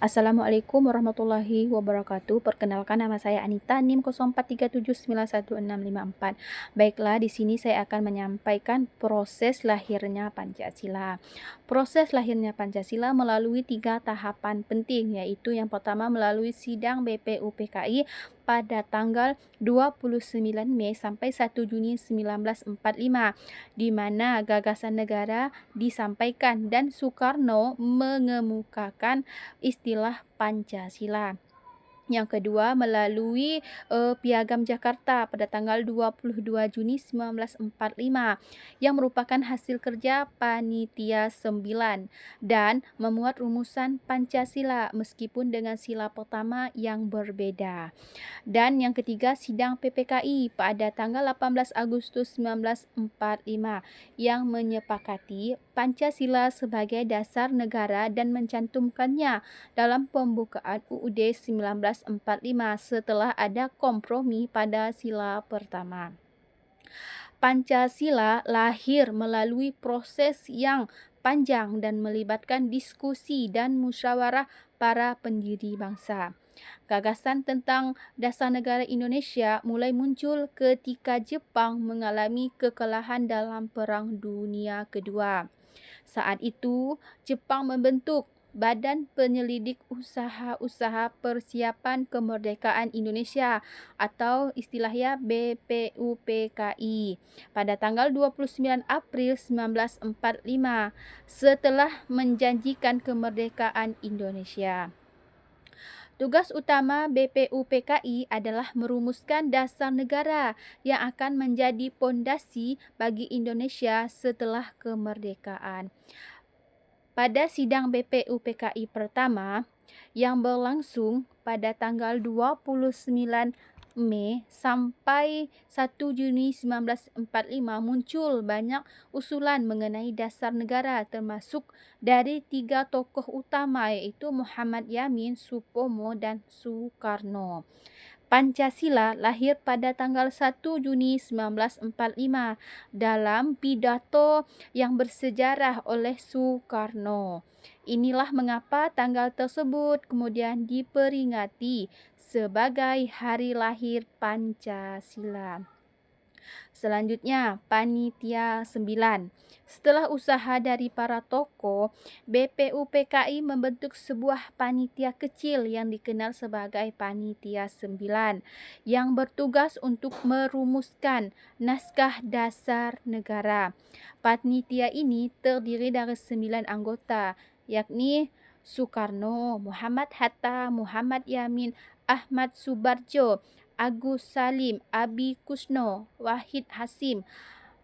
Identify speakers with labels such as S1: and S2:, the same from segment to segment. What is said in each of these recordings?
S1: Assalamualaikum warahmatullahi wabarakatuh. Perkenalkan, nama saya Anita, NIM 0437916454. Baiklah, di sini saya akan menyampaikan proses lahirnya Pancasila. Proses lahirnya Pancasila melalui 3 tahapan penting, yaitu yang pertama melalui sidang BPUPKI pada tanggal 29 Mei sampai 1 Juni 1945, di mana gagasan negara disampaikan dan Soekarno mengemukakan istilah Pancasila. Yang kedua melalui Piagam Jakarta pada tanggal 22 Juni 1945 yang merupakan hasil kerja Panitia 9 dan memuat rumusan Pancasila meskipun dengan sila pertama yang berbeda. Dan yang ketiga, sidang PPKI pada tanggal 18 Agustus 1945 yang menyepakati Pancasila sebagai dasar negara dan mencantumkannya dalam pembukaan UUD 1945 setelah ada kompromi pada sila pertama. Pancasila lahir melalui proses yang panjang dan melibatkan diskusi dan musyawarah para pendiri bangsa. Gagasan tentang dasar negara Indonesia mulai muncul ketika Jepang mengalami kekalahan dalam Perang Dunia Kedua. Saat itu, Jepang membentuk Badan Penyelidik Usaha-Usaha Persiapan Kemerdekaan Indonesia atau istilahnya BPUPKI pada tanggal 29 April 1945 setelah menjanjikan kemerdekaan Indonesia. Tugas utama BPUPKI adalah merumuskan dasar negara yang akan menjadi pondasi bagi Indonesia setelah kemerdekaan. Pada sidang BPUPKI pertama yang berlangsung pada tanggal 29 Mei sampai 1 Juni 1945 muncul banyak usulan mengenai dasar negara termasuk dari 3 tokoh utama yaitu Muhammad Yamin, Supomo dan Soekarno. Pancasila lahir pada tanggal 1 Juni 1945 dalam pidato yang bersejarah oleh Soekarno. Inilah mengapa tanggal tersebut kemudian diperingati sebagai hari lahir Pancasila. Selanjutnya, Panitia 9. Setelah usaha dari para tokoh, BPUPKI membentuk sebuah panitia kecil yang dikenal sebagai Panitia 9 yang bertugas untuk merumuskan naskah dasar negara. Panitia ini terdiri dari 9 anggota, yakni Soekarno, Muhammad Hatta, Muhammad Yamin, Ahmad Subarjo, Agus Salim, Abi Kusno, Wahid Hasim,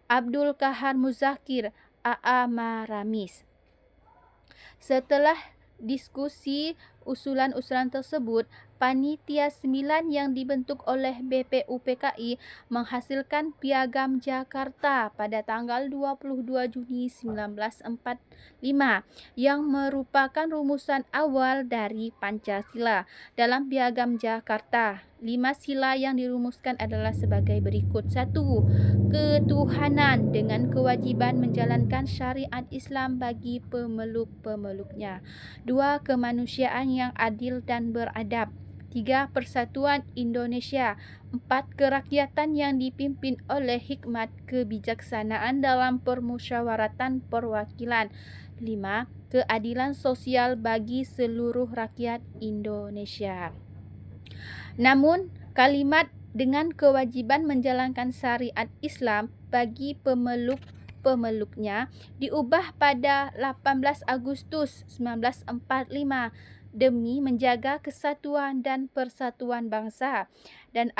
S1: Abdul Kahar Muzakir, A.A. Maramis. Setelah diskusi usulan-usulan tersebut, Panitia 9 yang dibentuk oleh BPUPKI menghasilkan Piagam Jakarta pada tanggal 22 Juni 1945 yang merupakan rumusan awal dari Pancasila. Dalam Piagam Jakarta, 5 sila yang dirumuskan adalah sebagai berikut. 1. Ketuhanan dengan kewajiban menjalankan syariat Islam bagi pemeluk-pemeluknya. 2. Kemanusiaan yang adil dan beradab. 3. Persatuan Indonesia. 4. Kerakyatan yang dipimpin oleh hikmat kebijaksanaan dalam permusyawaratan perwakilan. 5. Keadilan sosial bagi seluruh rakyat Indonesia. Namun, kalimat dengan kewajiban menjalankan syariat Islam bagi pemeluknya diubah pada 18 Agustus 1945 demi menjaga kesatuan dan persatuan bangsa dan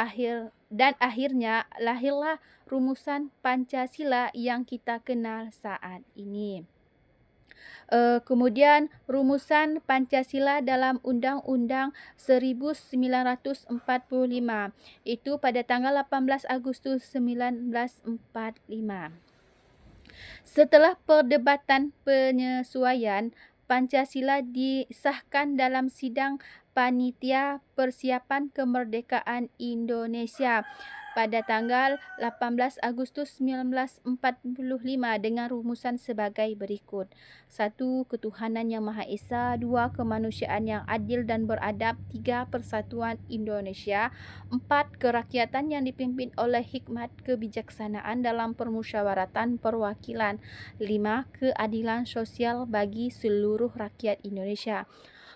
S1: akhirnya lahirlah rumusan Pancasila yang kita kenal saat ini. Kemudian rumusan Pancasila dalam Undang-Undang 1945 itu pada tanggal 18 Agustus 1945. Setelah perdebatan penyesuaian, Pancasila disahkan dalam sidang Panitia Persiapan Kemerdekaan Indonesia pada tanggal 18 Agustus 1945 dengan rumusan sebagai berikut. 1. Ketuhanan Yang Maha Esa. 2. Kemanusiaan yang adil dan beradab. 3. Persatuan Indonesia. 4. Kerakyatan yang dipimpin oleh hikmat kebijaksanaan dalam permusyawaratan perwakilan. 5. Keadilan sosial bagi seluruh rakyat Indonesia.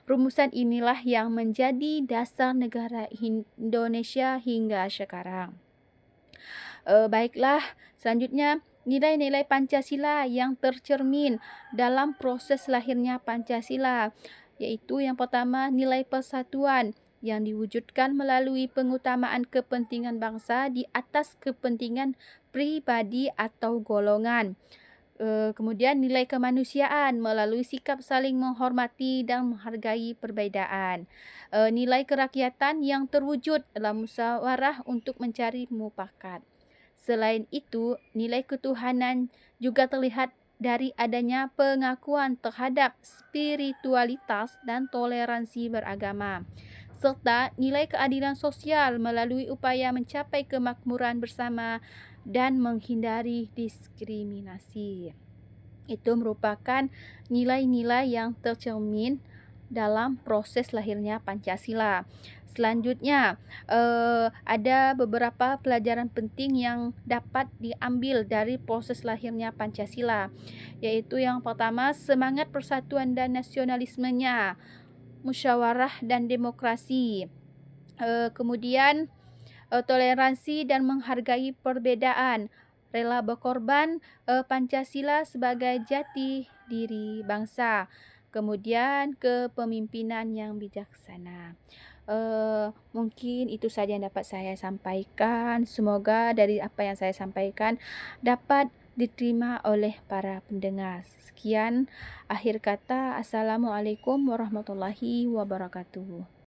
S1: Rumusan inilah yang menjadi dasar negara Indonesia hingga sekarang. Baiklah, selanjutnya nilai-nilai Pancasila yang tercermin dalam proses lahirnya Pancasila, yaitu yang pertama nilai persatuan yang diwujudkan melalui pengutamaan kepentingan bangsa di atas kepentingan pribadi atau golongan. Kemudian nilai kemanusiaan melalui sikap saling menghormati dan menghargai perbedaan. Nilai kerakyatan yang terwujud dalam musyawarah untuk mencari mufakat. Selain itu, nilai ketuhanan juga terlihat dari adanya pengakuan terhadap spiritualitas dan toleransi beragama, serta nilai keadilan sosial melalui upaya mencapai kemakmuran bersama dan menghindari diskriminasi. Itu merupakan nilai-nilai yang tercermin dalam proses lahirnya Pancasila. Selanjutnya, ada beberapa pelajaran penting yang dapat diambil dari proses lahirnya Pancasila, yaitu yang pertama semangat persatuan dan nasionalismenya, musyawarah dan demokrasi, kemudian toleransi dan menghargai perbedaan, rela berkorban, Pancasila sebagai jati diri bangsa. Kemudian kepemimpinan yang bijaksana. Mungkin itu saja yang dapat saya sampaikan. Semoga dari apa yang saya sampaikan dapat diterima oleh para pendengar. Sekian akhir kata. Assalamualaikum warahmatullahi wabarakatuh.